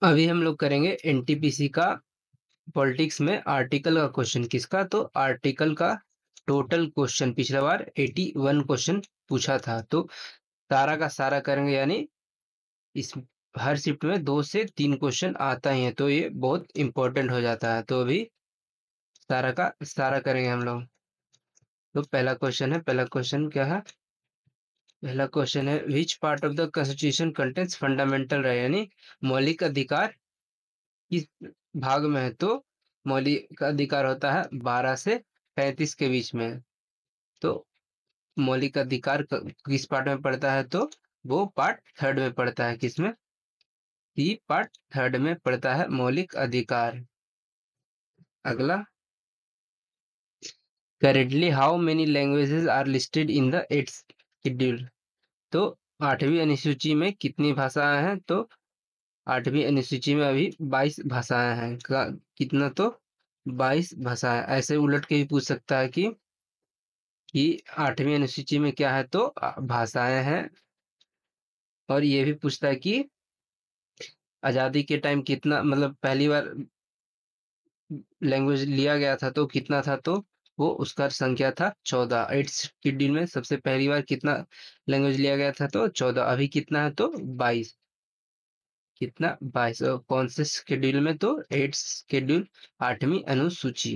अभी हम लोग करेंगे एनटीपीसी का पॉलिटिक्स में आर्टिकल का क्वेश्चन किसका, तो आर्टिकल का टोटल क्वेश्चन पिछला बार 81 क्वेश्चन पूछा था, तो सारा का सारा करेंगे, यानी इस हर शिफ्ट में 2 से 3 क्वेश्चन आता ही है, तो ये बहुत इंपॉर्टेंट हो जाता है। तो अभी सारा का सारा करेंगे हम लोग। तो पहला क्वेश्चन क्या है? पहला क्वेश्चन है विच part of the constitution contains fundamental right, यानी मौलिक अधिकार किस भाग में है, तो मौलिक अधिकार होता है 12 से 35 के बीच में। तो मौलिक अधिकार किस पार्ट में पड़ता है, तो वो पार्ट थर्ड में पड़ता है। किसमें? सी पार्ट थर्ड में पड़ता है मौलिक अधिकार। अगला, currently how many languages are listed in the eighth schedule, तो आठवीं अनुसूची में कितनी भाषाएं हैं, तो आठवीं अनुसूची में अभी 22 भाषाएं हैं। कितना, तो 22 भाषाएं। ऐसे उलट के भी पूछ सकता है कि आठवीं अनुसूची में क्या है, तो भाषाएं हैं। और ये भी पूछता है कि आजादी के टाइम कितना, मतलब पहली बार लैंग्वेज लिया गया था तो कितना था, तो वो उसका संख्या था 14। एट शेड्यूल में सबसे पहली बार कितना लैंग्वेज लिया गया था, तो 14। अभी कितना है, तो 22। कितना? 22। और कौन से शेड्यूल में, तो एट शेड्यूल, आठवीं अनुसूची।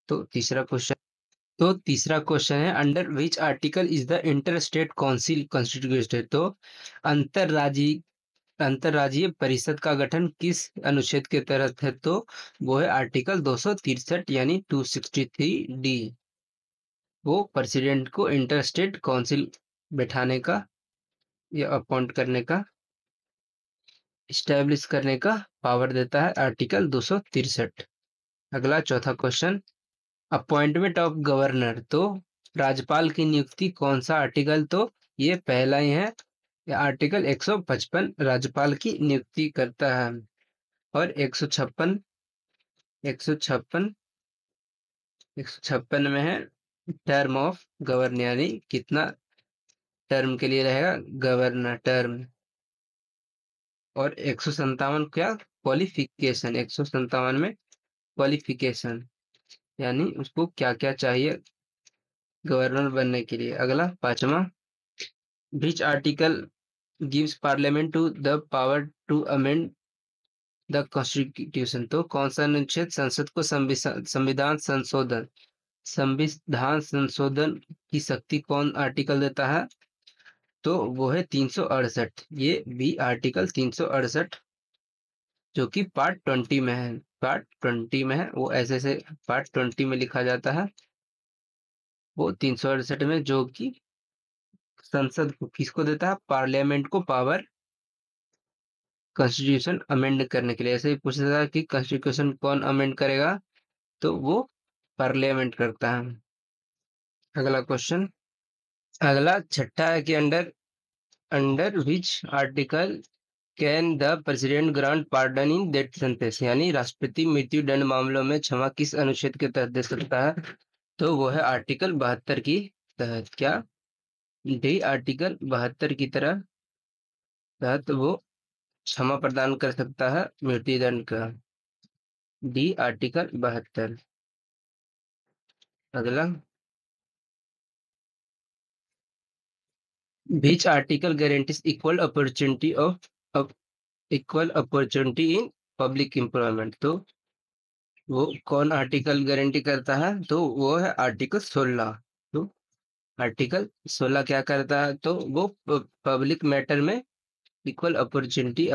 तो तीसरा क्वेश्चन है under which article is the inter state council constituted, तो अंतरराज्यीय अंतरराज्यीय परिषद का गठन किस अनुच्छेद के तहत है, तो वो है आर्टिकल 263, यानी 263 डी। वो प्रेसिडेंट को इंटर स्टेट काउंसिल बैठाने का या अपॉइंट करने का, इस्टेब्लिश करने का पावर देता है, आर्टिकल 263। अगला चौथा क्वेश्चन, अपॉइंटमेंट ऑफ गवर्नर, तो राज्यपाल की नियुक्ति कौन सा आर्टिकल, तो ये पहला ही है, ये आर्टिकल 155 राज्यपाल की नियुक्ति करता है। और 156 156 156 में है टर्म ऑफ गवर्नर, यानी कितना टर्म के लिए रहेगा गवर्नर टर्म। और 157 क्या? क्वालिफिकेशन। 157 में क्वालिफिकेशन, यानी उसको क्या क्या चाहिए गवर्नर बनने के लिए। अगला पांचवा, which article gives parliament to the power to amend the constitution, तो कौन सा अनुच्छेद संसद को संविधान संशोधन की शक्ति कौन आर्टिकल देता है, तो वो है 368। ये भी आर्टिकल 368, जो कि पार्ट 20 में है। पार्ट 20 में है वो, ऐसे से पार्ट 20 में लिखा जाता है। वो 368 में, जो कि संसद को किसको देता है, पार्लियामेंट को पावर कॉन्स्टिट्यूशन अमेंड करने के लिए। ऐसे ही पूछा था कि कॉन्स्टिट्यूशन कौन अमेंड करेगा, तो वो पार्लियामेंट करता है। अगला क्वेश्चन, अगला छठा है कि under under which article can the president grant pardon in death sentence, यानी राष्ट्रपति मृत्यु दंड मामलों में क्षमा किस अनुच्छेद के तहत दे सकता है, तो वो है आर्टिकल 72 की तहत। क्या? डी आर्टिकल 72 की तरह तहत वो क्षमा प्रदान कर सकता है मृत्युदंड का। The article 72। अगला, which article guarantees equal opportunity in public employment, तो वो कौन आर्टिकल गारंटी करता है, तो वो है आर्टिकल 16। तो आर्टिकल 16 क्या करता है, तो वो पब्लिक मैटर में इक्वल अपॉर्चुनिटी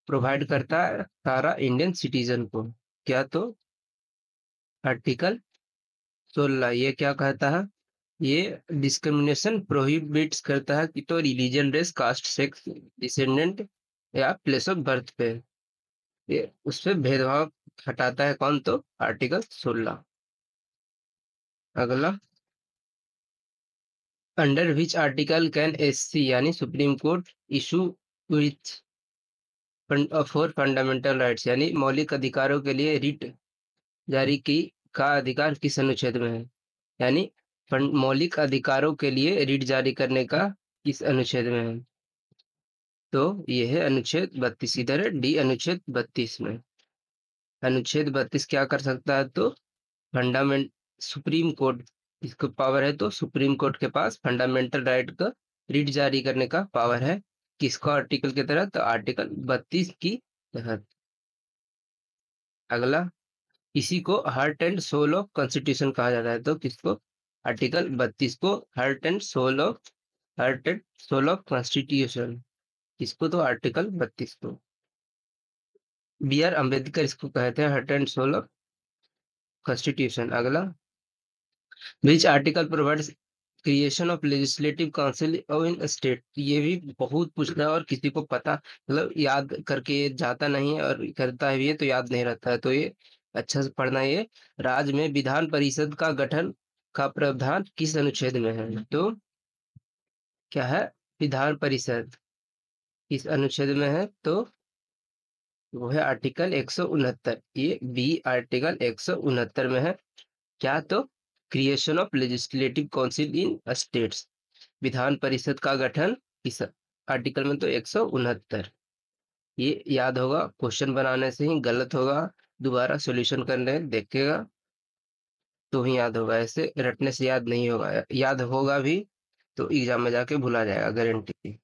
प्रोवाइड करता है सारा इंडियन सिटीजन को। क्या? तो आर्टिकल 16 ये क्या कहता है, ये डिस्क्रिमिनेशन प्रोहिबिट्स करता है कि, तो religion, race, caste, sex, descendant या प्लेस ऑफ बर्थ पे, ये उस पे भेदभाव हटाता है। कौन? तो आर्टिकल 16। अगला, under which article can SC, यानी supreme court issue with for fundamental rights, यानी मौलिक अधिकारों के लिए रिट जारी की का अधिकार किस अनुच्छेद में है, यानी मौलिक अधिकारों के लिए रिट जारी करने का किस अनुच्छेद में है। तो ये है अनुच्छेद 32। इधर है डी अनुच्छेद 32 में। अनुच्छेद 32 क्या कर सकता है? तो फंडामेंट सुप्रीम कोर्ट इसको पावर है, तो सुप्रीम कोर्ट के पास फंडामेंटल राइट का रिट जारी करने का पावर है। किसको आर्टिकल के तहत? तो आर्टिकल 32 की तहत। अगला, इसी को heart and soul of constitution कहा जाता है। तो किसको? आर्टिकल 32 को heart and soul of constitution. किसको? तो आर्टिकल 32 को। बी आर अम्बेडकर इसको कहते हैं heart and soul of constitution. अगला, which article provides creation of legislative council of in state. ये भी बहुत पूछता है और किसी को पता मतलब याद करके ये जाता नहीं है, और करता है भी ये तो याद नहीं रहता है। तो ये अच्छा से पढ़ना। ये राज्य में विधान परिषद का गठन का प्रावधान किस अनुच्छेद में है? तो क्या है? विधान परिषद किस अनुच्छेद में है? तो वो है आर्टिकल 169। ये बी आर्टिकल 169 में है। क्या? तो creation of legislative council in states, Vidhan Parishad का गठन इस आर्टिकल में। तो 169 ये याद होगा, क्वेश्चन बनाने से ही गलत होगा, दोबारा सॉल्यूशन करने देखेगा तो ही याद होगा, ऐसे रटने से याद नहीं होगा। याद होगा भी तो एग्जाम में जाके भुला जाएगा, गारंटी।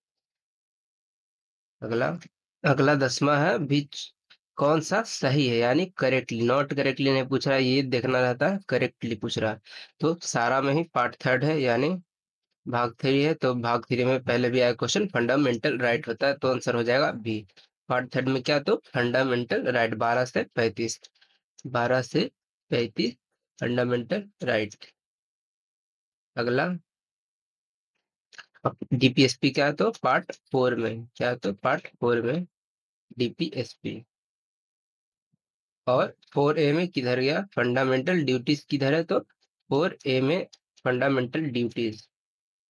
अगला, अगला 10वां है विच, कौन सा सही है, यानी करेक्टली, नॉट करेक्टली नहीं पूछ रहा है, ये देखना रहता है, करेक्टली पूछ रहा है। तो सारा में ही पार्ट थर्ड है, यानी भाग थ्री है। तो भाग थ्री में पहले भी आया क्वेश्चन, फंडामेंटल राइट होता है, तो आंसर हो जाएगा बी। पार्ट थर्ड में क्या? तो फंडामेंटल राइट 12 से 35, 12 से 35 फंडामेंटल राइट। अगला, डीपीएसपी क्या है? तो पार्ट फोर में। क्या है? तो पार्ट फोर में डीपीएसपी। और 4A में किधर गया? फंडामेंटल ड्यूटीज किधर है? तो 4A में फंडामेंटल ड्यूटीज।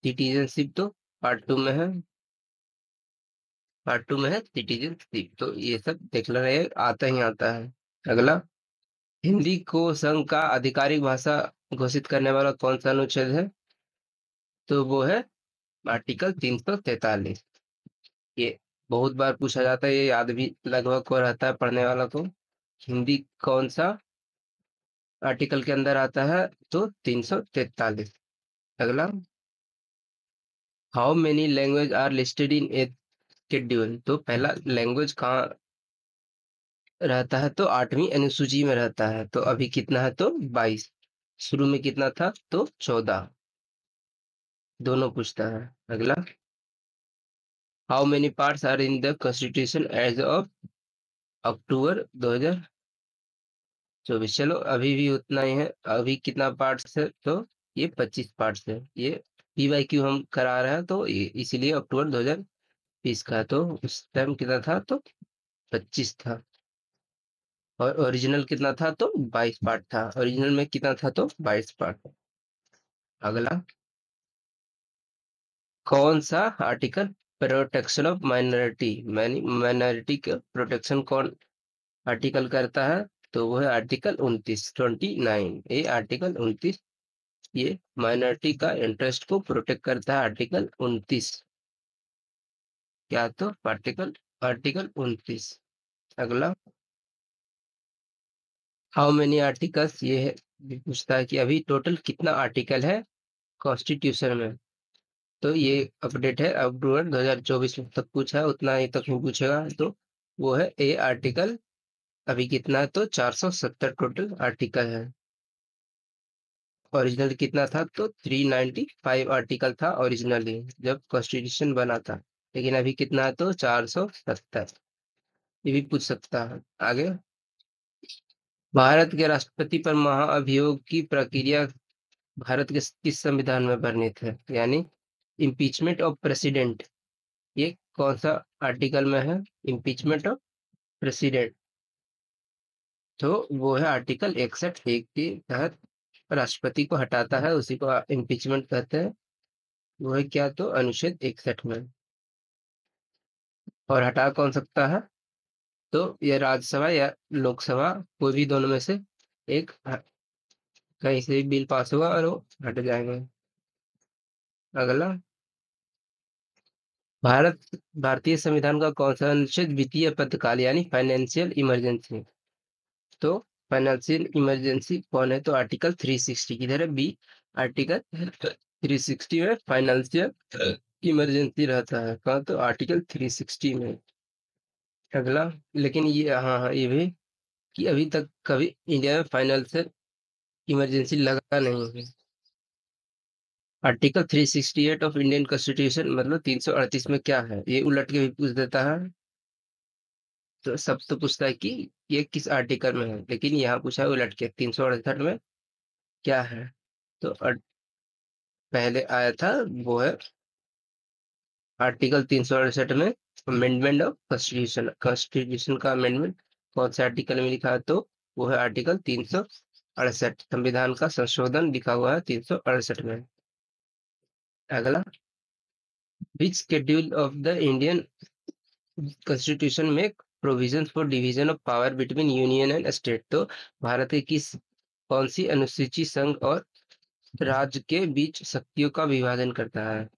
सिटीजनशिप तो पार्ट टू में है, पार्ट टू में है सिटीजनशिप। तो ये सब देखना रहे, आता ही आता है। अगला, हिंदी को संघ का आधिकारिक भाषा घोषित करने वाला कौन सा अनुच्छेद है? तो वो है आर्टिकल 343। ये बहुत बार पूछा जाता है, ये याद भी लगभग को रहता है पढ़ने वाला को। हिंदी कौन सा आर्टिकल के अंदर आता है? तो 343। अगला, how many language are listed in a schedule. तो पहला लैंग्वेज कहाँ रहता है? तो 8वीं अनुसूची में रहता है। तो अभी कितना है? तो 22। शुरू में कितना था? तो 14। दोनों पूछता है। अगला, how many parts are in the constitution as of October 2024। चलो अभी भी उतना ही है। अभी कितना पार्ट्स है? तो ये 25 पार्ट्स है। ये पीवाईक्यू हम करा रहे हैं, तो इसीलिए अक्टूबर 2020 का है। तो उस टाइम कितना था? तो 25 था। और ओरिजिनल कितना था? तो 22 पार्ट था। ओरिजिनल में कितना था? तो 22 पार्ट। अगला, कौन सा article protection of minority, minority का प्रोटेक्शन कौन आर्टिकल करता है? तो वो है आर्टिकल 29। ये आर्टिकल 29 ये माइनॉरिटी का इंटरेस्ट को प्रोटेक्ट करता है, आर्टिकल 29। क्या? तो आर्टिकल आर्टिकल 29। अगला, हाउ मेनी आर्टिकल्स, ये है भी पूछता है कि अभी टोटल कितना आर्टिकल है कॉन्स्टिट्यूशन में। तो ये अपडेट है अक्टूबर 2024 में तक पूछा है, उतना ही तक नहीं पूछेगा। तो वो है ए आर्टिकल। अभी कितना है? तो 470 टोटल आर्टिकल है। ओरिजिनल कितना था? तो 395 आर्टिकल था ओरिजिनली जब कॉन्स्टिट्यूशन बना था। लेकिन अभी कितना है? तो 470। ये भी पूछ सकता है। आगे, भारत के राष्ट्रपति पर महाअभियोग की प्रक्रिया भारत के किस संविधान में वर्णित है? यानी इम्पीचमेंट ऑफ प्रेसिडेंट, ये कौन सा आर्टिकल में है? Impeachment of president. तो वो है आर्टिकल 61 के तहत राष्ट्रपति को हटाता है, उसी को इम्पीचमेंट कहते हैं। वो है क्या? तो अनुच्छेद 61 में। और हटा कौन सकता है? तो ये राज्यसभा या लोकसभा, कोई भी दोनों में से एक कहीं से भी बिल पास होगा और वो हट जाएंगे। अगला, भारतीय संविधान का कौन सा अनुच्छेद वित्तीय आपातकाल यानी फाइनेंशियल इमरजेंसी? तो फाइनेंशियल इमरजेंसी कौन है? तो आर्टिकल 360 किधर है? बी। आर्टिकल 360 में फाइनेंशियल इमरजेंसी रहता है। कहाँ? तो आर्टिकल 360 में। अगला, लेकिन ये हाँ हाँ ये भी कि अभी तक कभी इंडिया में फाइनेंशियल इमरजेंसी लगा नहीं है। आर्टिकल 368 ऑफ इंडियन कॉन्स्टिट्यूशन मतलब 338 में क्या है? ये उलट के भी पूछ देता है। तो सब तो पूछता है कि ये किस आर्टिकल में है, लेकिन यहाँ पूछा है उलट के 368 में क्या है। तो पहले आया था वो है आर्टिकल 368 में अमेंडमेंट ऑफ कॉन्स्टिट्यूशन। कॉन्स्टिट्यूशन का अमेंडमेंट कौन से आर्टिकल में लिखा है? तो वो है आर्टिकल 368। संविधान का संशोधन लिखा हुआ है 368 में। अगला, which schedule of the Indian constitution में provision for division of power between union and state? तो भारत के किस कौन सी अनुसूची संघ और राज्य के बीच शक्तियों का विभाजन करता है?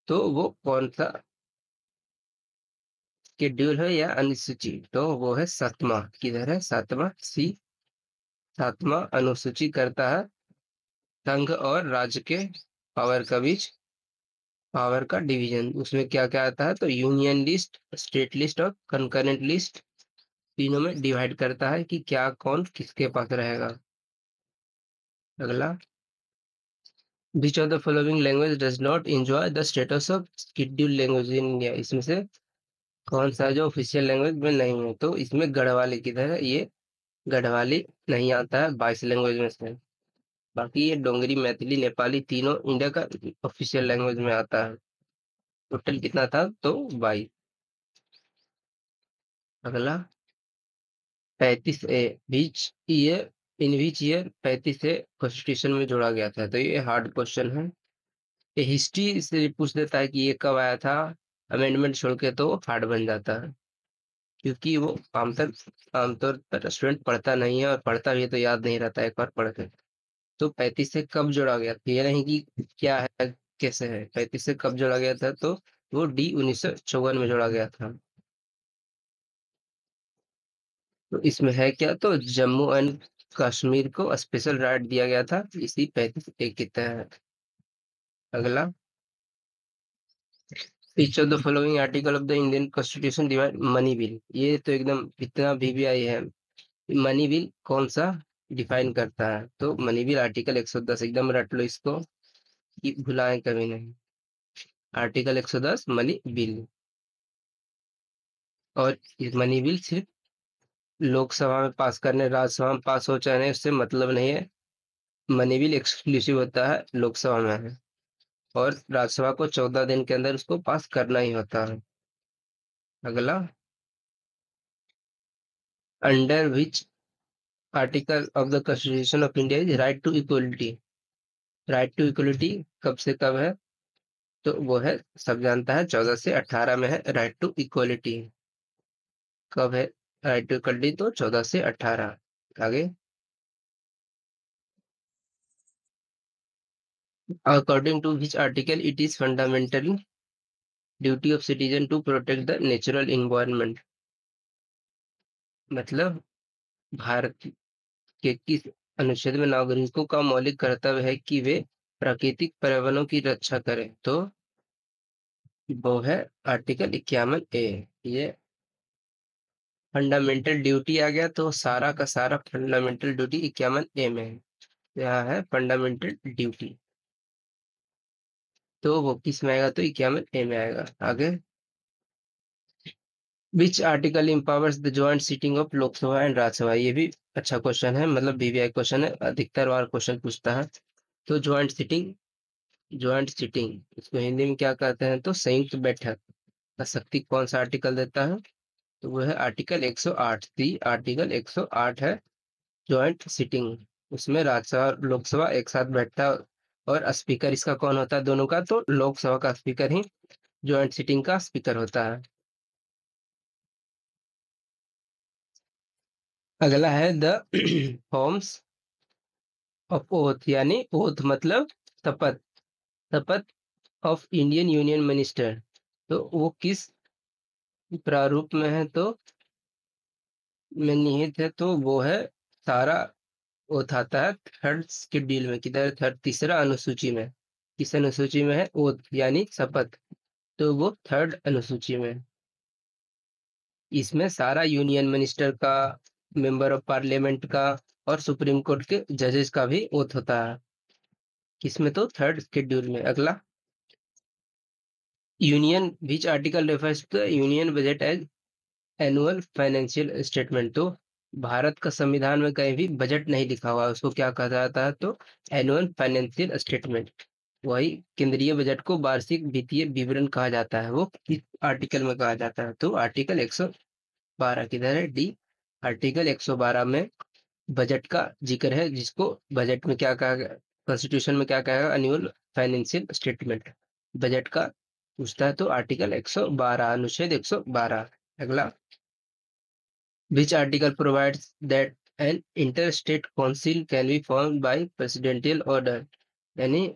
तो वो कौन सा शेड्यूल है या अनुसूची? तो वो है सातवां। किधर है? सातवां सी। सातवां अनुसूची करता है संघ और राज्य के पावर का बीच पावर का डिवीजन। उसमें क्या क्या आता है? तो यूनियन लिस्ट, स्टेट लिस्ट और कंकरेंट लिस्ट तीनों में डिवाइड करता है कि क्या कौन किसके पास रहेगा। अगला, which of the following language does not enjoy the status of scheduled language in India? इसमें से कौन सा जो ऑफिशियल लैंग्वेज में नहीं है? तो इसमें गढ़वाली किधर है? ये गढ़वाली नहीं आता है 22 लैंग्वेज में से। बाकी ये डोंगरी, मैथिली, नेपाली तीनों इंडिया का ऑफिशियल लैंग्वेज में आता है। टोटल कितना था? तो 22। अगला, 35A beach year in which year 35A constitution में जोड़ा गया था? तो ये हार्ड क्वेश्चन है। ये हिस्ट्री से पूछ देता है कि ये कब आया था अमेंडमेंट छोड़ के, तो हार्ड बन जाता है। क्योंकि वो आमतौर पर स्टूडेंट पढ़ता नहीं है, और पढ़ता भी है तो याद नहीं रहता एक बार पढ़ के। तो 35 से कब जोड़ा गया था? ये नहीं कि क्या है कैसे है। 35 से कब जोड़ा गया था? तो वो डी 1954 में जोड़ा गया था। तो इसमें है क्या? तो जम्मू एंड कश्मीर को स्पेशल राइट दिया गया था इसी 35A के तहत। अगला, each of the following article of the Indian constitution divide money bill? ये तो एकदम इतना वीवीआई है। मनी बिल कौन सा डिफाइन करता है? तो मनी बिल आर्टिकल 110, एकदम रट लो इसको कि भुलाएं कभी नहीं। Article 110 money bill. और ये मनी बिल सिर्फ लोकसभा में पास करने, राज्यसभा में पास हो चाहे नहीं, उससे मतलब नहीं है। मनी बिल एक्सक्लूसिव होता है लोकसभा में है, और राज्यसभा को 14 दिन के अंदर उसको पास करना ही होता है। अगला, under which article of the constitution of India is right to equality? Right to equality कब से कब है? तो वो है, सब जानता है, 14 से 18 में है राइट टू इक्वलिटी। कब है राइट टू इक्वलिटी? तो 14 से 18। आगे, according to which article it is fundamental duty of citizen to protect the natural environment? मतलब भारत के किस अनुच्छेद में नागरिकों का मौलिक कर्तव्य है कि वे प्राकृतिक पर्यावरणों की रक्षा करें? तो वो है आर्टिकल 51A। ये फंडामेंटल ड्यूटी आ गया, तो सारा का सारा फंडामेंटल ड्यूटी 51A में है। यहाँ है फंडामेंटल ड्यूटी, तो वो किस में आएगा? तो 51A में आएगा। आगे, which article empowers the joint sitting of Lok Sabha and Rajya Sabha? ये भी अच्छा क्वेश्चन है, मतलब वीवीआई क्वेश्चन है, अधिकतर बार क्वेश्चन पूछता है। तो ज्वाइंट सीटिंग इसको हिंदी में क्या कहते हैं? तो संयुक्त बैठक का शक्ति कौन सा आर्टिकल देता है? तो वो है आर्टिकल 108। दी आर्टिकल 108 है ज्वाइंट सीटिंग। उसमें राज्यसभा और लोकसभा एक साथ बैठता है, और स्पीकर इसका कौन होता है दोनों का? तो लोकसभा का स्पीकर ही ज्वाइंट सीटिंग का स्पीकर होता है। अगला है द फॉर्म्स ऑफ ओथ, यानी ओथ मतलब शपथ। शपथ ऑफ इंडियन यूनियन मिनिस्टर। तो वो किस प्रारूप में है तो में निहित है, तो वो है सारा ओथ आता है थर्ड शेड्यूल में, किधर थर्ड तीसरा अनुसूची में। किस अनुसूची में है? ओथ यानी शपथ, तो वो थर्ड अनुसूची में है। इसमें सारा यूनियन मिनिस्टर का, मेंबर ऑफ पार्लियामेंट का और सुप्रीम कोर्ट के जजेस का भी ओथ होता है। किसमें? तो थर्ड शेड्यूल में। अगला, union which article refers to union budget as annual financial statement. तो भारत का संविधान में कहीं भी बजट नहीं लिखा हुआ है, उसको क्या कहा जाता है? तो एनुअल फाइनेंशियल स्टेटमेंट। वही केंद्रीय बजट को वार्षिक वित्तीय विवरण कहा जाता है। वो किस आर्टिकल में कहा जाता है? तो आर्टिकल 112। किधर है? डी। आर्टिकल 112 में बजट का जिक्र है, जिसको बजट में क्या कहा गया, कॉन्स्टिट्यूशन में क्या कहा गया? एनुअल फाइनेंशियल स्टेटमेंट बजट का पूछता है। तो आर्टिकल 112, अनुच्छेद 112। अगला, which article provides that an interstate council can be formed by presidential order। यानी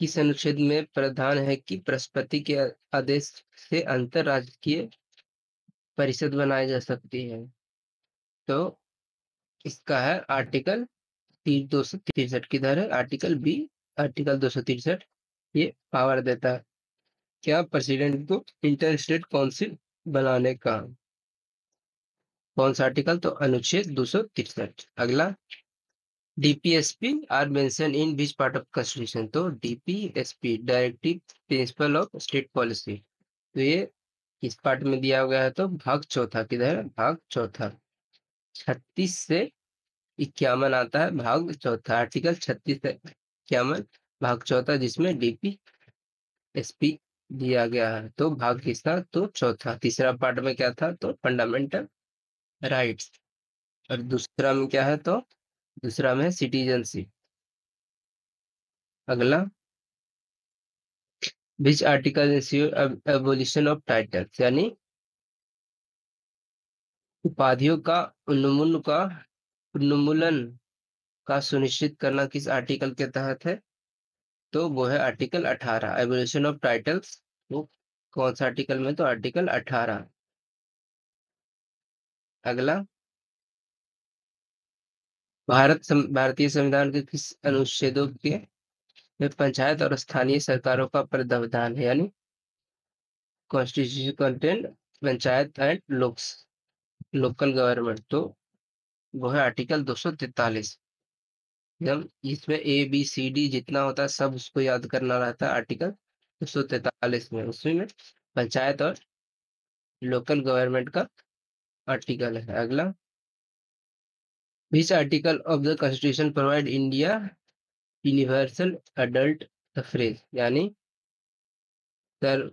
किस अनुच्छेद में प्रावधान है कि राष्ट्रपति के आदेश से अंतरराज्यीय परिषद बनाई जा सकती है? तो इसका है आर्टिकल 263। किधर है? Article B. आर्टिकल 263 ये पावर देता है क्या? प्रेसिडेंट को इंटर स्टेट काउंसिल बनाने का। कौन सा आर्टिकल? तो अनुच्छेद 263। अगला, DPSP are mention in which part of constitution. तो DPSP directive principle of state policy, तो ये किस पार्ट में दिया गया है? तो भाग चौथा। किधर है? भाग चौथा। 36 से 51 आता है भाग चौथा, आर्टिकल 36 से 51 भाग चौथा, जिसमें डीपीएसपी दिया गया है। तो भाग किसका? तो चौथा। तीसरा पार्ट में क्या था? तो फंडामेंटल राइट्स। और दूसरा में क्या है? तो दूसरा में सिटीजनशिप। अगला, which article abolition of titles, यानी उपाधियों का उन्मूलन का सुनिश्चित करना किस आर्टिकल के तहत है? तो वो है आर्टिकल 18, एबोलिशन ऑफ टाइटल्स। वो कौन सा आर्टिकल में? तो आर्टिकल 18। अगला, भारतीय संविधान के किस अनुच्छेदों के में पंचायत और स्थानीय सरकारों का प्रावधान है? यानी constitution content panchayat and local government, तो वो है आर्टिकल 243। जब इसमें ए बी सी डी जितना होता है सब उसको याद करना रहता है। आर्टिकल 243 में, उसमें पंचायत और लोकल गवर्नमेंट का आर्टिकल है। अगला, which article of the constitution provide India universal adult suffrage, यानी सर्व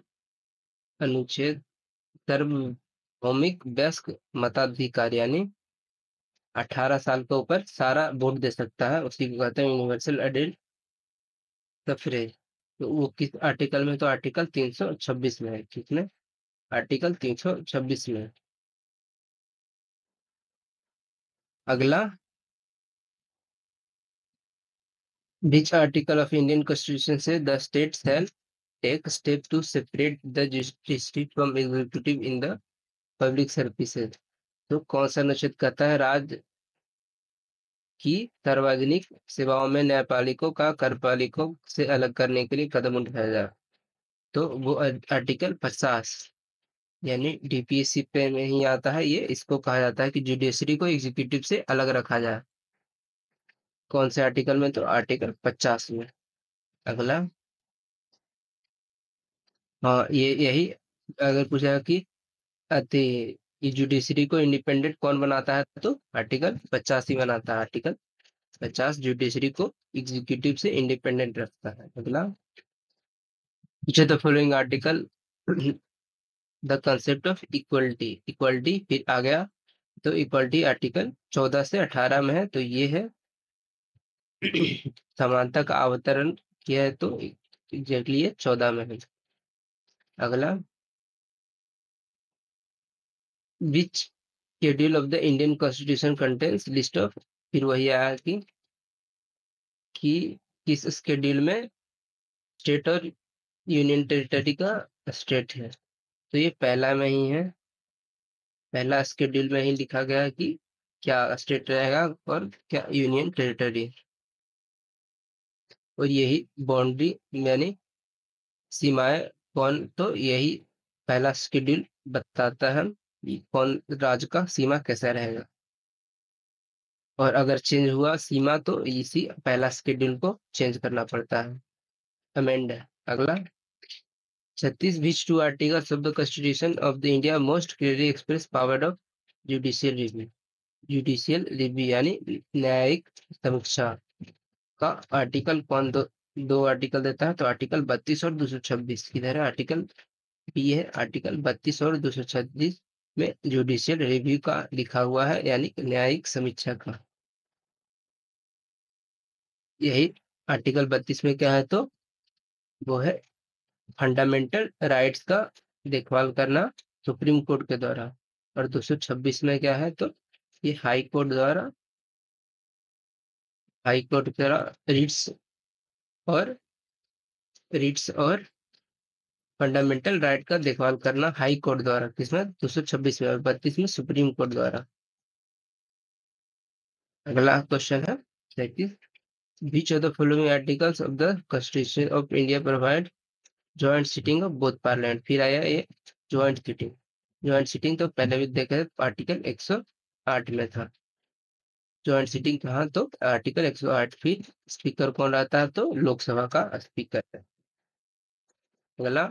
अनुच्छेद सार्वभौमिक वयस्क मताधिकार, यानी 18 साल के ऊपर सारा वोट दे सकता है, उसी को कहते हैं यूनिवर्सल अडल्ट सफरेज। तो वो किस आर्टिकल में? तो आर्टिकल 326 में है। किसमें? आर्टिकल 326 में। अगला, which article of Indian constitution says the state shall take step to separate the judiciary from executive in the public services. तो कौन सा अनुच्छेद कहता है राज्य की सार्वजनिक सेवाओं में न्यायपालिकों का कार्यपालिकों से अलग करने के लिए कदम उठाया जाए? तो वो आर्टिकल 50, यानी डीपीएससी पे में ही आता है ये। इसको कहा जाता है कि जुडिशरी को एग्जीक्यूटिव से अलग रखा जाए। कौन से आर्टिकल में? तो आर्टिकल 50 में। अगला, हाँ ये यही अगर पूछा कि अति ये जुडिशरी को इंडिपेंडेंट कौन बनाता है? तो आर्टिकल 50 ही बनाता है। आर्टिकल 50 जुडिशरी को एग्जीक्यूटिव से इंडिपेंडेंट रखता है। अगला, the following article the concept of equality. Equality फिर आ गया, तो इक्वलिटी आर्टिकल 14 से 18 में है। तो ये है समानता का अवतरण किया है, तो एग्जैक्टली ये 14 में है। अगला, which schedule of the Indian constitution contains list of, फिर वही आया कि किस शेड्यूल में स्टेट और यूनियन टेरिटरी का स्टेट है। तो ये पहला में ही है, पहला शेड्यूल में ही लिखा गया है कि क्या स्टेट रहेगा और क्या यूनियन टेरिटरी। और यही बाउंड्री यानी सीमाएं कौन, तो यही पहला शेड्यूल बताता है कि कौन राज्य का सीमा कैसा रहेगा। और अगर चेंज हुआ सीमा तो इसी पहला शेड्यूल को चेंज करना पड़ता है, अमेंड है। अगला 36 which two articles of the Constitution of the India most clearly express power of judicial review। Judicial review यानी न्यायिक समीक्षा का आर्टिकल कौन दो आर्टिकल देता है, तो आर्टिकल 32 और 226। किधर है आर्टिकल बी है, आर्टिकल 32 और 226 में जुडिशियल रिव्यू का लिखा हुआ है, यानी न्यायिक समीक्षा का। यही आर्टिकल 32 में क्या है, तो वो है फंडामेंटल राइट्स का देखभाल करना सुप्रीम कोर्ट के द्वारा। और 226 में क्या है, तो ये हाई कोर्ट द्वारा और रिट्स और फंडामेंटल राइट का देखभाल करना हाई कोर्ट द्वारा, किसमें 226 में, और 32 में सुप्रीम कोर्ट द्वारा। अगला क्वेश्चन है 33 which of the following articles of the Constitution of India provide joint sitting of both parliament। फिर आया ये ज्वाइंट सिटिंग तो पहले भी देखा है, आर्टिकल 108 में था ज्वाइंट सिटिंग कहाँ, तो आर्टिकल 108। फिर स्पीकर कौन रहता है, तो लोकसभा का स्पीकर है। अगला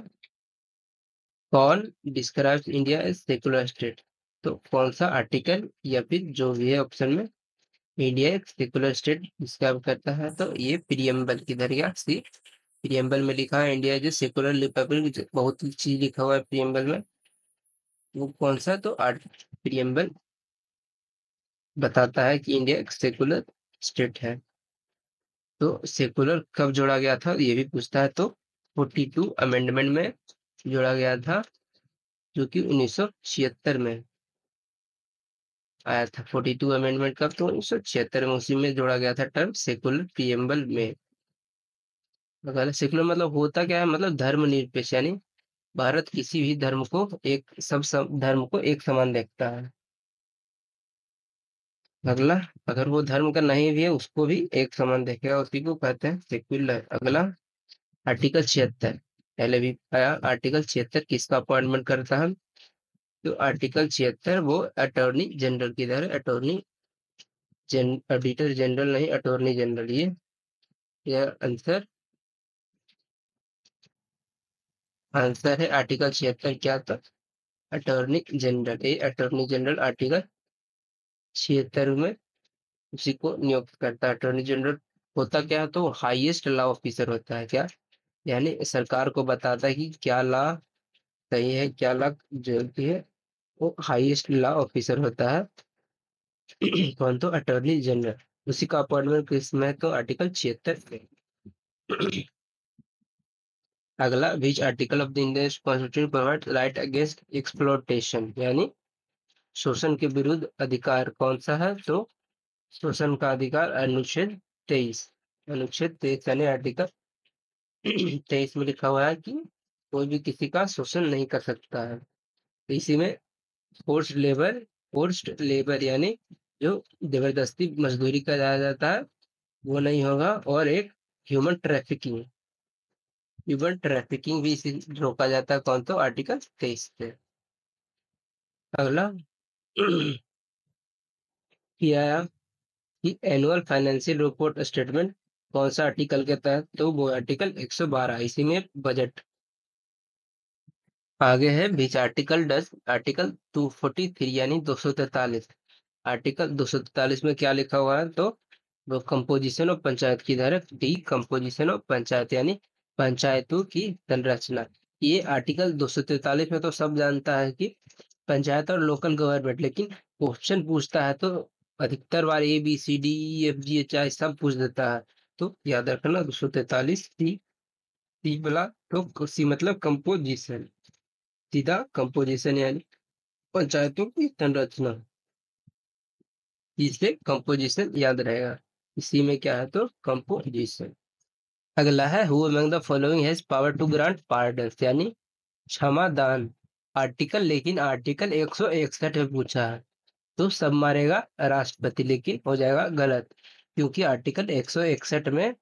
कौन describes India as secular state, तो कौन सा आर्टिकल या फिर जो भी है ऑप्शन में इंडिया एक सेकुलर स्टेट डिस्क्राइब करता है, तो ये प्रियम्बल किधर गया, सी प्रियम्बल में लिखा है इंडिया जो सेकुलर रिपब्लिक, बहुत चीज लिखा हुआ है प्रियम्बल में, वो कौन सा, तो प्रियम्बल बताता है कि इंडिया एक सेकुलर स्टेट है। तो सेकुलर कब जोड़ा गया था ये भी पूछता है, तो 42 अमेंडमेंट में जोड़ा गया था, जो कि 1976 में आया था। 42 अमेंडमेंट कब, तो 1976 में, उसी में जोड़ा गया था टर्म सेकुलर प्रियम्बल में। अगर सेकुलर मतलब होता क्या है, मतलब धर्मनिरपेक्ष, यानी भारत किसी भी धर्म को सब धर्म को एक समान देखता है। अगला अगर वो धर्म का नहीं भी है उसको भी एक समान देखेगा, उसी को कहते हैं सेक्युलर। अगला आर्टिकल 76 पहले भी आया, आर्टिकल 76 किसका अपॉइंटमेंट करता है, तो आर्टिकल 76 वो अटॉर्नी जनरल की तरह, ऑडिटर जनरल नहीं, अटॉर्नी जनरल। ये आंसर आंसर है आर्टिकल 76 क्या था, अटॉर्नी जनरल। ये अटॉर्नी जनरल आर्टिकल 76 में उसी को नियुक्त करता है। अटॉर्नी जनरल होता क्या है, तो हाईएस्ट लॉ ऑफिसर होता है, क्या यानी सरकार को बताता है कि क्या लॉ सही है, क्या लॉ गलती है। वो हाईएस्ट लॉ ऑफिसर होता है कौन, तो अटॉर्नी जनरल। उसी का अपॉइंटमेंट किसमें है, तो आर्टिकल 76 में। अगला which article of the Indian constitution provide right against exploitation, यानी शोषण के विरुद्ध अधिकार कौन सा है, तो शोषण का अधिकार अनुच्छेद 23। अनुच्छेद 23 यानी आर्टिकल 23 में लिखा हुआ है कि कोई भी किसी का शोषण नहीं कर सकता है। तो इसी में फोर्स्ड लेबर यानी जो जबरदस्ती मजदूरी कराया जाता है वो नहीं होगा। और एक ह्यूमन ट्रैफिकिंग ह्यूमन ट्रैफिकिंग भी इसी रोका जाता है, कौन, तो आर्टिकल 23 से। अगला किया आया कि एनुअल फाइनेंशियल रिपोर्ट स्टेटमेंट कौन सा आर्टिकल के तहत, तो वो आर्टिकल 112, इसी में बजट। आगे है बीच आर्टिकल 10, आर्टिकल 243 यानी 243। आर्टिकल 243 में क्या लिखा हुआ है, तो वो कंपोजिशन ऑफ पंचायत की धारक डी कंपोजिशन ऑफ पंचायत यानी पंचायतों की संरचना। ये आर्टिकल 243 में तो सब जानता है कि पंचायत और लोकल गवर्नमेंट, लेकिन क्वेश्चन पूछता है तो अधिकतर बार ABCDEFGHI सब पूछ देता है। तो याद रखना 243 सी वाला, तो सी मतलब कंपोजिशन, सीधा कंपोजिशन यानी पंचायतों की संरचना, इससे कंपोजिशन याद रहेगा। इसी में क्या है, तो कंपोजिशन। अगला है who among the following has power to grant pardon, यानी क्षमा दान आर्टिकल, लेकिन आर्टिकल 161 में पूछा है, तो सब मारेगा राष्ट्रपति, लेकिन हो जाएगा गलत, क्योंकि आर्टिकल 161 में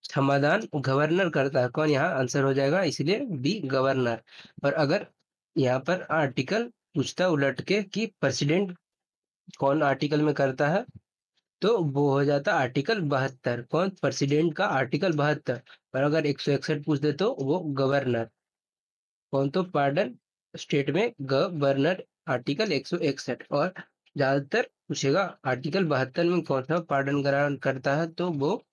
क्षमादान गवर्नर करता है। कौन यहाँ आंसर हो जाएगा, इसलिए बी गवर्नर। और अगर यहाँ पर आर्टिकल पूछता उलट के कि प्रेसिडेंट कौन आर्टिकल में करता है, तो वो हो जाता आर्टिकल 72। कौन, प्रेसिडेंट का आर्टिकल 72। और अगर 161 पूछ दे तो वो गवर्नर। कौन, तो पार्डन स्टेट में गवर्नर, आर्टिकल 161। और ज्यादातर पूछेगा आर्टिकल 72 में कौन सा पार्डन ग्रांट करता है, तो वो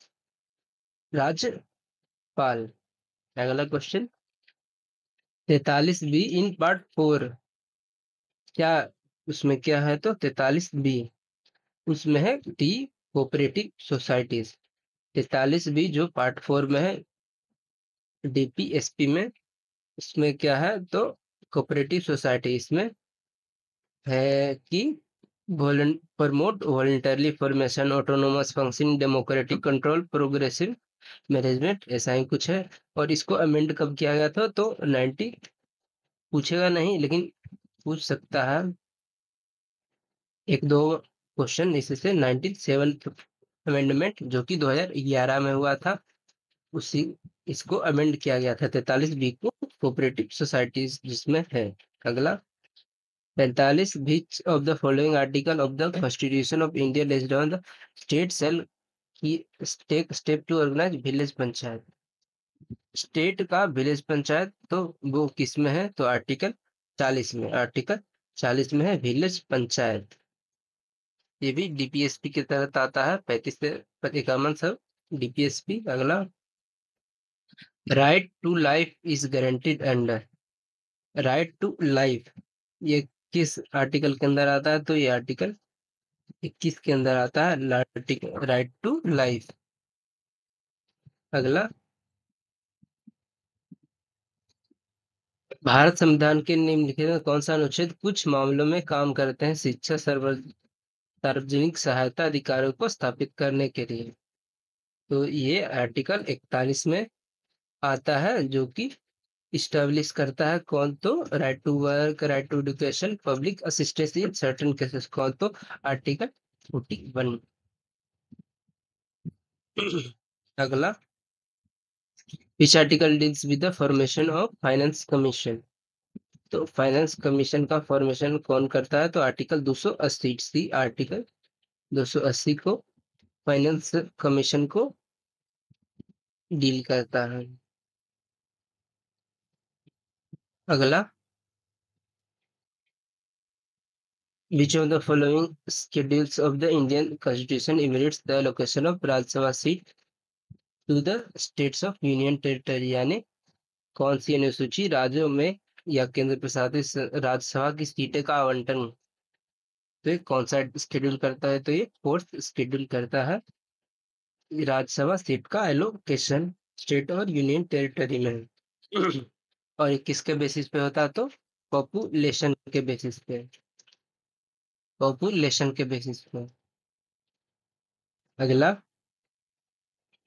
राज्यपाल। अगला क्वेश्चन, 43 बी इन पार्ट 4 क्या, उसमें क्या है, तो 43 बी उसमें है टी कोऑपरेटिव सोसाइटीज। 43 बी जो पार्ट 4 में है डीपीएसपी में, इसमें क्या है, तो कोऑपरेटिव सोसाइटी इसमें है कि promote voluntarily formation, autonomous function, democratic control, progressive management, ऐसा ही कुछ है। और इसको अमेंड कब किया गया था, तो 90, पूछेगा नहीं लेकिन पूछ सकता है, एक दो क्वेश्चन इससे। 97 अमेंडमेंट जो कि 2011 में हुआ था, उसी इसको अमेंड किया गया था 43 बी को, कोऑपरेटिव सोसाइटीज जिसमें है। अगला, 45 which of the following article of the Constitution of India lays down the state shall take step to organize village panchayat. State का विलेज पंचायत, तो वो किस में है, तो आर्टिकल 40 में। आर्टिकल 40 में है विलेज पंचायत। ये भी डीपीएसपी के तहत आता है, 35 से 51 सब डीपीएसपी। अगला, right to life is guaranteed under, right to life ये किस आर्टिकल के अंदर आता है, तो ये आर्टिकल 21 के अंदर आता है, राइट टू लाइफ। अगला, भारत संविधान के निम्नलिखित में कौन सा अनुच्छेद कुछ मामलों में काम करते हैं शिक्षा सार्वजनिक सहायता अधिकारियों को स्थापित करने के लिए, तो ये आर्टिकल 41 में आता है, जो कि इस्टेब्लिश करता है कौन, तो right to work, right to education, public assistance in certain cases. कौन, तो आर्टिकल 41। अगला, which article deals with the formation of finance commission, तो फाइनेंस कमीशन का फॉर्मेशन कौन करता है, तो आर्टिकल 280, सी आर्टिकल 280 को फाइनेंस कमीशन को डील करता है। अगला, which of the following schedules of the Indian constitution imitates the location of Rajya Sabha seat to the states of union territory, यानी कौन सी अनुसूची राज्यों में या केंद्र प्रशासित राज्यसभा की सीटें का आवंटन, तो ये कौन सा शेड्यूल करता है, तो ये फोर्थ शेड्यूल करता है राज्यसभा सीट का एलोकेशन स्टेट और यूनियन टेरिटरी में। और ये किसके बेसिस पे होता है, तो पॉपुलेशन के बेसिस पे, पॉपुलेशन के बेसिस पे। अगला,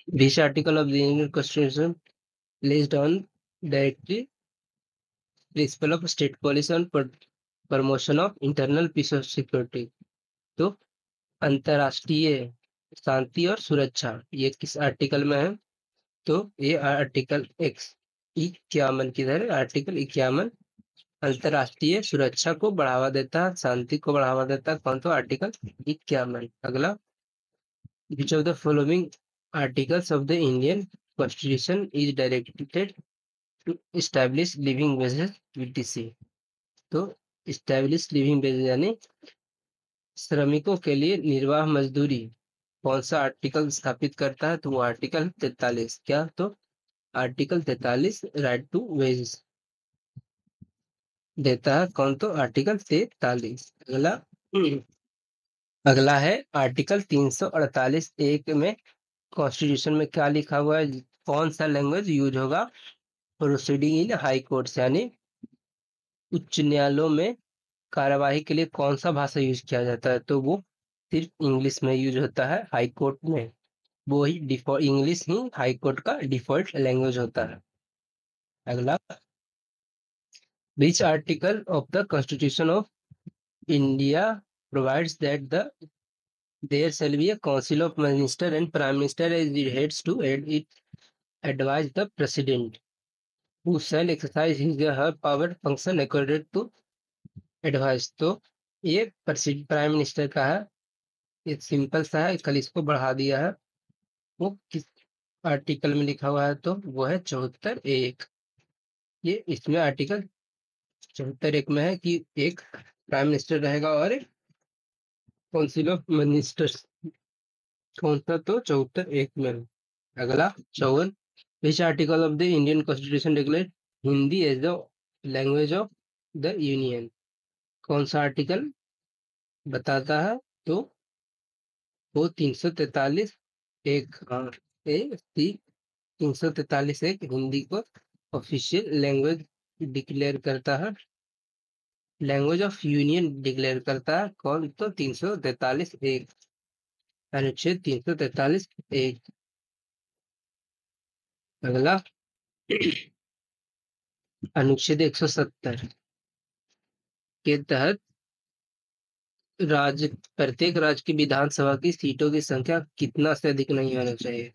this article of the Indian constitution lays down directly principal of state policy on promotion of internal peace of security, तो अंतरराष्ट्रीय शांति और सुरक्षा, ये किस आर्टिकल में है, तो ये आर्टिकल 51 किधर है, आर्टिकल 51 अंतरराष्ट्रीय सुरक्षा को बढ़ावा देता है, शांति को बढ़ावा देता है। कौन, तो आर्टिकल 51। अगला, which of the following articles of the Indian constitution is directed to establish living wages VTC, तो एस्टैब्लिश लिविंग वेजेस यानी श्रमिकों के लिए निर्वाह मजदूरी, कौन सा आर्टिकल स्थापित करता है, तो वो आर्टिकल 43। क्या, तो आर्टिकल 43 राइट टू वेजेस देता है। कौन, तो आर्टिकल 43। अगला, अगला है आर्टिकल 348 एक में कॉन्स्टिट्यूशन में क्या लिखा हुआ है, कौन सा लैंग्वेज यूज होगा प्रोसीडिंग इन हाई कोर्ट्स, यानी उच्च न्यायालयों में कार्यवाही के लिए कौन सा भाषा यूज किया जाता है, तो वो सिर्फ इंग्लिश में यूज होता है हाई कोर्ट में। वो ही डिफॉल्ट इंग्लिश ही हाई कोर्ट का डिफॉल्ट लैंग्वेज होता है। अगला, Which article of the Constitution of India provides that there shall be a Council of Minister and Prime Minister as the heads to it advise the President, who shall exercise his or her power function according to advice। तो ये prime minister का है, ये simple सा है, कल इसको बढ़ा दिया है। वो किस आर्टिकल में लिखा हुआ है, तो वो है 74(1)। ये इसमें आर्टिकल 74(1) में है कि एक प्राइम मिनिस्टर रहेगा और एक काउंसिल ऑफ मिनिस्टर्स। कौन सा, तो 74(1) में है। अगला 54, which article of the Indian constitution regulate Hindi as the language of the union. कौन सा आर्टिकल बताता है, तो वो 343(1)। हाँ, ए सी 343(1) हिंदी को ऑफिशियल लैंग्वेज डिक्लेयर करता है, लैंग्वेज ऑफ यूनियन डिक्लेयर करता है। कौन, तो 343(1), अनुच्छेद 343(1)। अगला अनुच्छेद 170 के तहत प्रत्येक राज्य की विधानसभा की सीटों की संख्या कितना से अधिक नहीं होना चाहिए।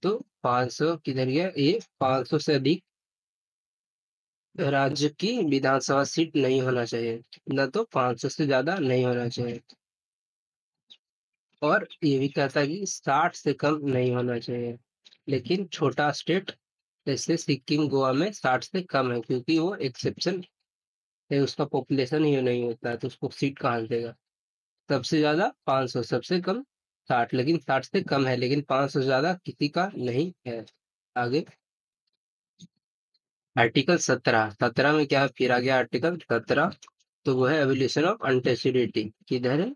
तो 500 किधर गया, ये 500 से अधिक राज्य की विधानसभा सीट नहीं होना चाहिए, न तो 500 से ज्यादा नहीं होना चाहिए। और ये भी कहता है कि 60 से कम नहीं होना चाहिए। लेकिन छोटा स्टेट जैसे सिक्किम, गोवा में 60 से कम है, क्योंकि वो एक्सेप्शन है, उसका पॉपुलेशन ही नहीं होता है, तो उसको सीट कहाँ से देगा। सबसे ज्यादा 500, सबसे कम 60, लेकिन 60 से कम है, लेकिन 500 से ज्यादा किसी का नहीं है। आगे आर्टिकल 17 में क्या है, फिर आ गया आर्टिकल 17, तो वो है एवोल्यूशन ऑफ अनटचेबिलिटी। किधर है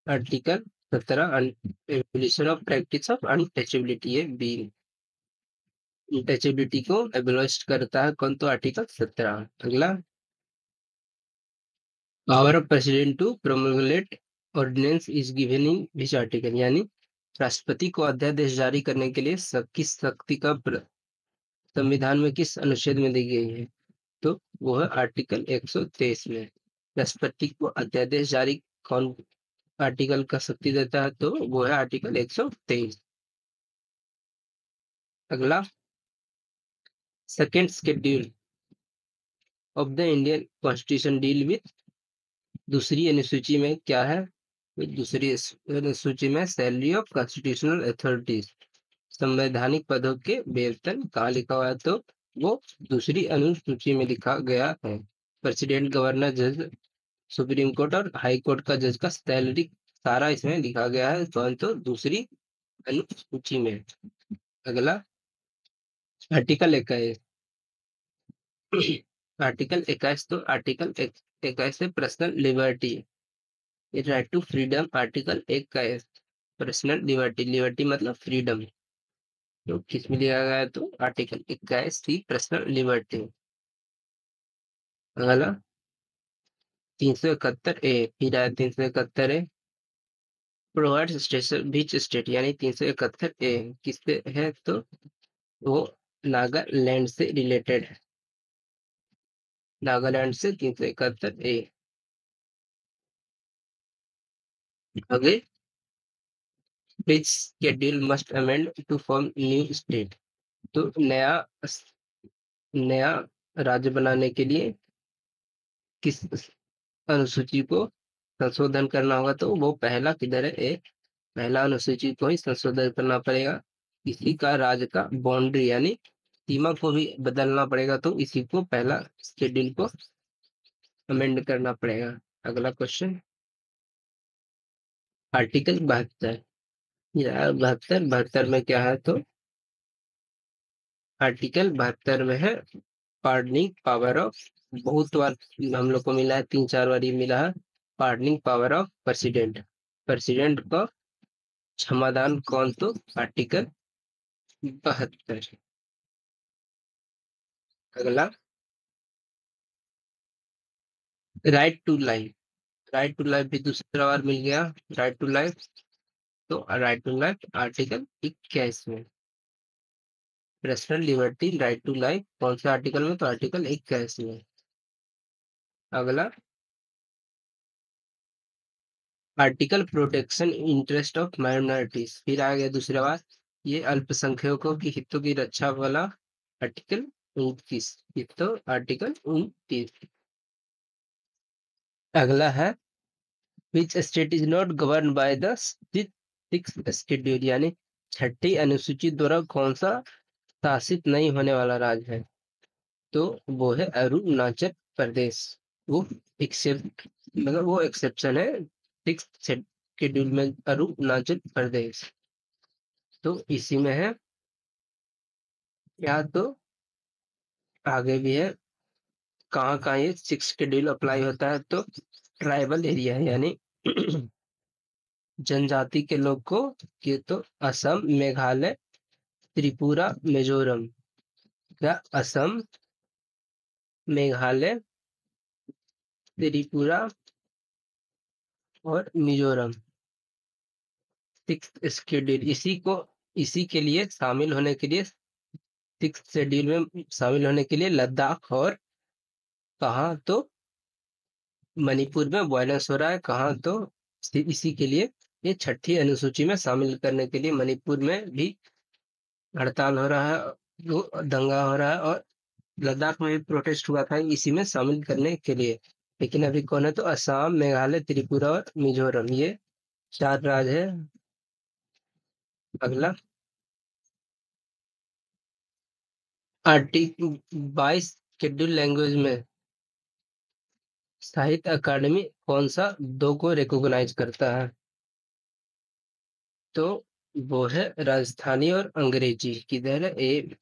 article 17, evolution of practice of untouchability, ये बी अनटचेबिलिटी को एबोलिश करता है। कौन, तो आर्टिकल 17। अगला, power of president to promulgate ordinance is given in which article, यानी राष्ट्रपति को अध्यादेश जारी करने के लिए किस शक्ति का संविधान में किस अनुच्छेद में दी गई है, तो वो है आर्टिकल 123 में। राष्ट्रपति को अध्यादेश जारी कौन आर्टिकल का शक्ति देता है, तो वो है आर्टिकल 123। अगला, second schedule of the Indian constitution deal with, दूसरी अनुसूची में क्या है, तो दूसरी अनुसूची में सैलरी ऑफ कॉन्स्टिट्यूशनल अथॉरिटीज, संवैधानिक पदों के वेतन कहाँ लिखा हुआ है, तो वो दूसरी अनुसूची में लिखा गया है। प्रेसिडेंट, गवर्नर, जज, सुप्रीम कोर्ट और हाई कोर्ट का जज का सैलरी सारा इसमें लिखा गया है, कौन, तो दूसरी अनुसूची में। अगला आर्टिकल 21, आर्टिकल 21, तो आर्टिकल 21 है personal liberty, right to freedom. Article 21 personal liberty, liberty मतलब फ्रीडम, तो किस में लिया गया है, तो आर्टिकल 21 थी पर्सनल लिबर्टी। अगला 371(a), फिर आया 371(a), प्रोवाइड्स स्टेशन बीच स्टेट, यानी 371(a) किससे है, तो वो नागालैंड से रिलेटेड है, नागालैंड से 371(a। आगे, which schedule must amend to form new state, तो नया राज्य बनाने के लिए किस अनुसूची को संशोधन करना होगा, तो वो पहला किधर है, एक पहला अनुसूची को ही संशोधन करना पड़ेगा। इसी का राज्य का बाउंड्री यानी सीमा को भी बदलना पड़ेगा, तो इसी को पहला शेड्यूल को अमेंड करना पड़ेगा। अगला क्वेश्चन, आर्टिकल 72, यार 72 में क्या है, तो आर्टिकल 72 में है पार्डनिंग पावर ऑफ, बहुत बार हम लोग को मिला है, 3-4 बार ये मिला है, pardoning power of president, president का क्षमादान कौन, तो आर्टिकल 72। अगला, right to life, right to life भी दूसरा बार मिल गया, राइट टू लाइफ, तो राइट टू लाइफ आर्टिकल 21 में। Personal liberty right to life कौन से आर्टिकल में? तो आर्टिकल 81 में। अगला, article protection interest of minorities, फिर आ गया दूसरा बात, ये अल्पसंख्यकों की हितों की रक्षा वाला आर्टिकल 29, ये तो आर्टिकल 29। अगला है, which state is not govern by the six schedule, यानी छठी अनुसूची द्वारा कौन सा शासित नहीं होने वाला राज्य है? तो वो है अरुणाचल प्रदेश। वो एक्सेप्ट, मतलब वो एक्सेप्शन है सिक्स शेड्यूल में, अरुणाचल प्रदेश। तो इसी में है, या तो आगे भी है, कहाँ कहाँ ये सिक्स शेड्यूल अप्लाई होता है? तो ट्राइबल एरिया है, यानी जनजाति के लोग को, ये तो असम, मेघालय, त्रिपुरा, मिजोरम, या असम, मेघालय, त्रिपुरा और मिजोरम, सिक्स शेड्यूल। इसी के लिए शामिल होने के लिए, सिक्स शेड्यूल में शामिल होने के लिए लद्दाख और कहाँ तो मणिपुर में वायलेंस हो रहा है, कहाँ तो इसी के लिए ये छठी अनुसूची में शामिल करने के लिए मणिपुर में भी हड़ताल हो रहा है, वो दंगा हो रहा है, और लद्दाख में भी प्रोटेस्ट हुआ था इसी में शामिल करने के लिए। लेकिन अभी कौन है? तो असम, मेघालय, त्रिपुरा और मिजोरम, ये चार राज्य है। अगला, आर्टिकल 22 शेड्यूल लैंग्वेज में साहित्य अकादमी कौन सा दो को रिकॉग्नाइज करता है? तो वो है राजस्थानी और अंग्रेजी। किधर है? ए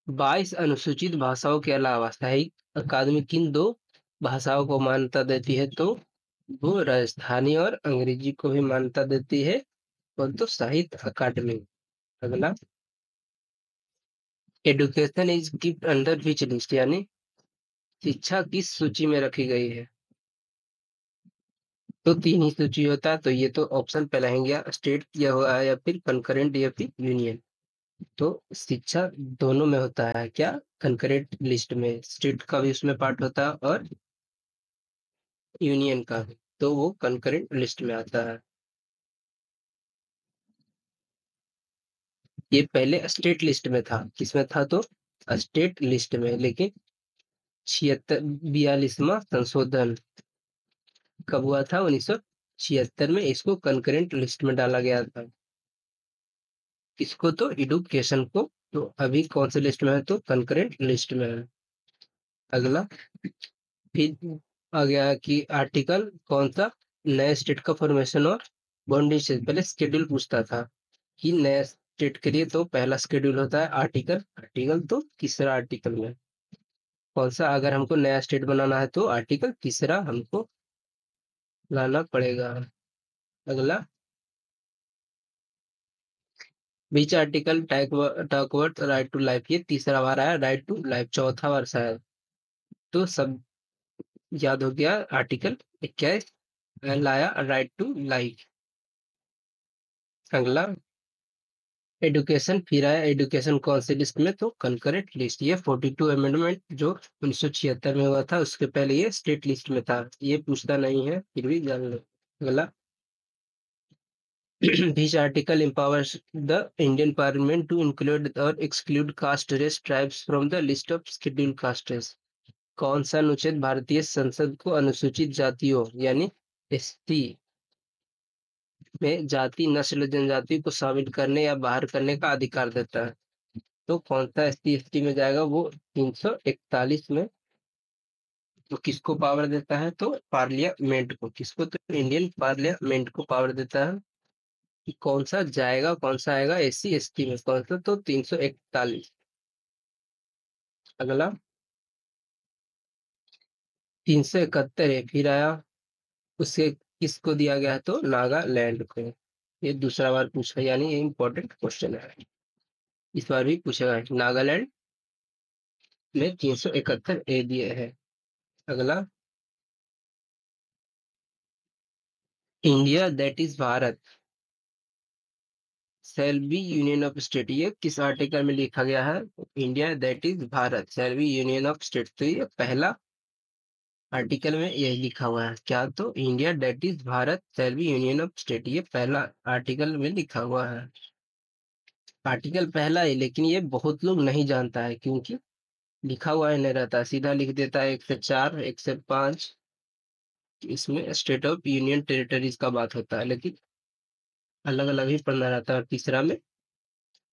22 अनुसूचित भाषाओं के अलावा साहित्य अकादमी किन दो भाषाओं को मान्यता देती है? तो वो राजस्थानी और अंग्रेजी को भी मान्यता देती है, और तो साहित्य अकादमी। अगला, education is kept under which list, यानी शिक्षा किस सूची में रखी गई है? तो तीन ही सूची होता है, तो ये तो ऑप्शन पहला ही गया, स्टेट या हुआ है, या फिर कंकरेंट, या फिर यूनियन। तो शिक्षा दोनों में होता है क्या? कंकरेंट लिस्ट में स्टेट का भी उसमें पार्ट होता है और यूनियन का भी, तो वो कंकरेंट लिस्ट में आता है। ये पहले स्टेट लिस्ट में था, किसमें था? तो स्टेट लिस्ट में, लेकिन 46वां संशोधन कब हुआ था? 1976 में इसको कंकरेंट लिस्ट में डाला गया था। किसको? तो एडुकेशन को। तो अभी कौन से लिस्ट में है? तो कंकरेंट लिस्ट में है। अगला, फिर आ गया कि आर्टिकल कौन सा नए स्टेट का फॉर्मेशन और बाउंडेशन, पहले शेड्यूल पूछता था कि नए स्टेट के लिए तो पहला शेड्यूल होता है आर्टिकल, तो तीसरा आर्टिकल में कौन सा, अगर हमको नया स्टेट बनाना है तो आर्टिकल तीसरा हमको लाना पड़ेगा। अगला, which article टॉकवर्थ right to life, ये तीसरा बार आया, राइट टू लाइफ चौथा बार शायद। तो सब याद हो गया। आर्टिकल 21 लाया राइट टू लाइफ। अगला, एडुकेशन फिर आया, एडुकेशन कौन सी लिस्ट में? तो कंकरेंट लिस्ट। ये 42 अमेंडमेंट जो 1976 में हुआ था, उसके पहले ये स्टेट लिस्ट में था, ये पूछता नहीं है, फिर भी जान लो। अगला, this article empowers the Indian Parliament to include or exclude caste race tribes from the list of scheduled castes। कौन सा अनुच्छेद भारतीय संसद को अनुसूचित जातियों यानी एसटी में जाति, नस्ल, जनजाति को शामिल करने या बाहर करने का अधिकार देता है? तो कौन सा एसटी एसटी में जाएगा? वो 341 में। तो किसको पावर देता है? तो पार्लियामेंट को। किसको? तो इंडियन पार्लियामेंट को पावर देता है कि कौन सा जाएगा, कौन सा आएगा एससी एसटी में, कौन सा? तो 341। अगला, 371 है, फिर आया, उससे किसको दिया गया है? तो नागालैंड को। ये दूसरा बार पूछा, यानी ये इंपॉर्टेंट क्वेश्चन है, इस बार भी पूछेगा। नागालैंड में 371 दिए है। अगला, India that is Bharat shall be union of state, ये किस आर्टिकल में लिखा गया है? India that is Bharat shall be union of state, तो ये पहला आर्टिकल में यही लिखा हुआ है क्या? तो India that is Bharat shall be union of state, ये पहला आर्टिकल में लिखा हुआ है। आर्टिकल पहला है, लेकिन ये बहुत लोग नहीं जानता है क्योंकि लिखा हुआ ही नहीं रहता, सीधा लिख देता है 1 से 4 1 से 5, इसमें स्टेट ऑफ यूनियन टेरिटरीज का बात होता है, लेकिन अलग अलग ही पढ़ना रहता है। तीसरा में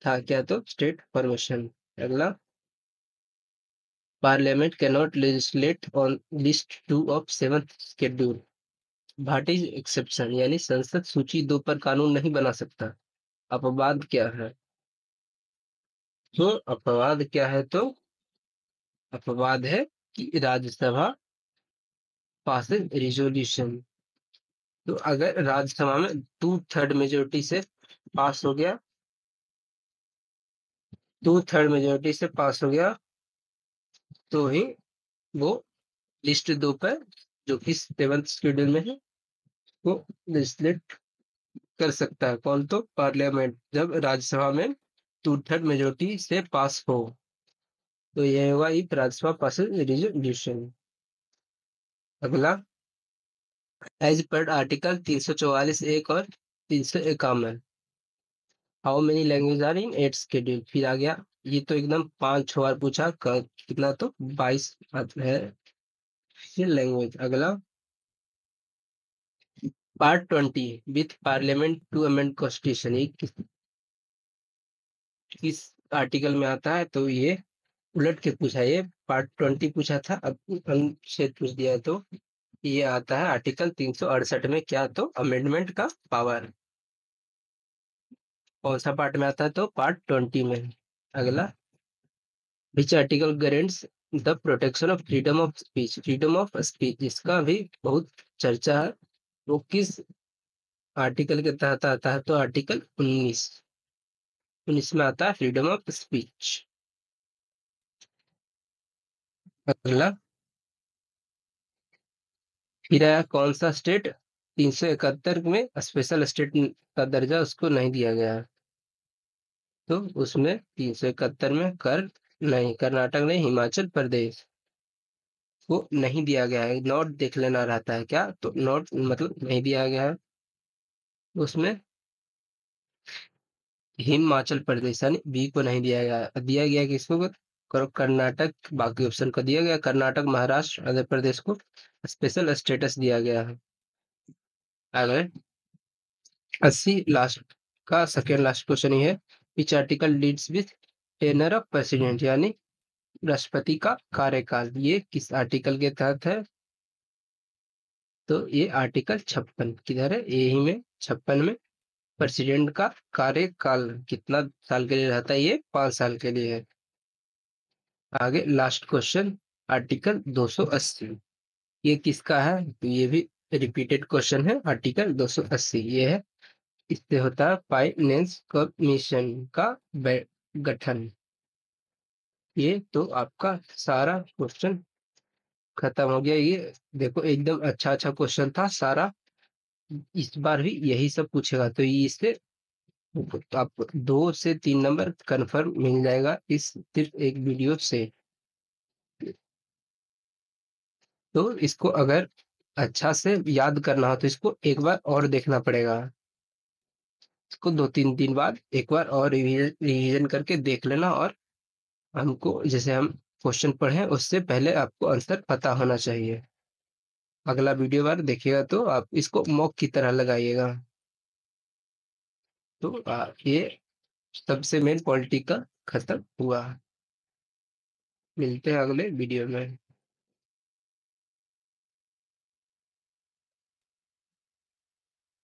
था क्या? तो स्टेट फॉर्मेशन। अगला, parliament can not legislate on list 2 of 7th schedule, what is exception, यानी संसद सूची 2 पर कानून नहीं बना सकता। अपवाद क्या है? तो अपवाद क्या है? तो अपवाद है कि राज्यसभा पासेज रिजोल्यूशन, तो अगर राज्यसभा में 2/3 मेजोरिटी से पास हो गया, 2/3 मेजोरिटी से पास हो गया, तो ही वो लिस्ट 2 पर, जो कि 7th शेड्यूल में है, वो लेजिस्लेट कर सकता है। कौन? तो पार्लियामेंट, जब राज्यसभा में 2/3 मेजोरिटी से पास हो, तो यह होगा इफ राज्यसभा पासेज रिजोल्यूशन। अगला, एज पर आर्टिकल 344 एक और 351, how many language are in 8th schedule, फिर आ गया, ये तो एकदम 5-6 बार पूछा, कितना? तो 22 है ये लैंग्वेज। अगला, part 20 with parliament to amend constitution, ये किस आर्टिकल में आता है? तो ये उलट के पूछा, ये पार्ट 20 पूछा था, अब अनुच्छेद पूछ दिया है, तो ये आता है आर्टिकल 368 में क्या? तो अमेंडमेंट का पावर। कौन सा पार्ट में आता है? तो पार्ट 20 में। अगला, which article grants the protection of freedom of speech, freedom of speech इसका भी बहुत चर्चा है, वो किस आर्टिकल के तहत आता है? तो आर्टिकल 19 में आता है फ्रीडम ऑफ स्पीच। अगला, फिर आया कौन सा स्टेट 371 में स्पेशल स्टेट का दर्जा उसको नहीं दिया गया है? तो उसमें 371 में नहीं, कर्नाटक नहीं, हिमाचल प्रदेश को नहीं दिया गया है। नॉट देख लेना रहता है क्या? तो नॉट मतलब नहीं दिया गया है उसमें। हिमाचल प्रदेश यानी बी को नहीं दिया गया, दिया गया किसको? कर्नाटक, बाकी ऑप्शन को दिया गया, कर्नाटक, महाराष्ट्र, आंध्र प्रदेश को स्पेशल स्टेटस दिया गया है। अगर 80 लास्ट का सेकेंड लास्ट क्वेश्चन ये है, which article deals with tenure of president, यानी राष्ट्रपति का कार्यकाल, ये किस आर्टिकल के तहत है? तो ये आर्टिकल 56 किधर है? यही में 56 में। प्रेसिडेंट का कार्यकाल कितना साल के लिए रहता है? ये 5 साल के लिए है। आगे लास्ट क्वेश्चन, आर्टिकल 280, ये किसका है? तो ये भी रिपीटेड क्वेश्चन है। आर्टिकल 280 ये है, इससे होता है फाइनेंस कमीशन का गठन। ये तो आपका सारा क्वेश्चन खत्म हो गया। ये देखो एकदम अच्छा अच्छा क्वेश्चन था सारा, इस बार भी यही सब पूछेगा, तो ये इससे तो आपको 2 से 3 नंबर कंफर्म मिल जाएगा इस सिर्फ एक वीडियो से। तो इसको अगर अच्छा से याद करना हो तो इसको एक बार और देखना पड़ेगा, इसको 2-3 दिन बाद एक बार और रिवीजन करके देख लेना, और हमको जैसे हम क्वेश्चन पढ़े उससे पहले आपको आंसर पता होना चाहिए। अगला वीडियो बार देखिएगा तो आप इसको मॉक की तरह लगाइएगा। तो ये सबसे मेन पॉलिटी का खत्म हुआ। मिलते हैं अगले वीडियो में।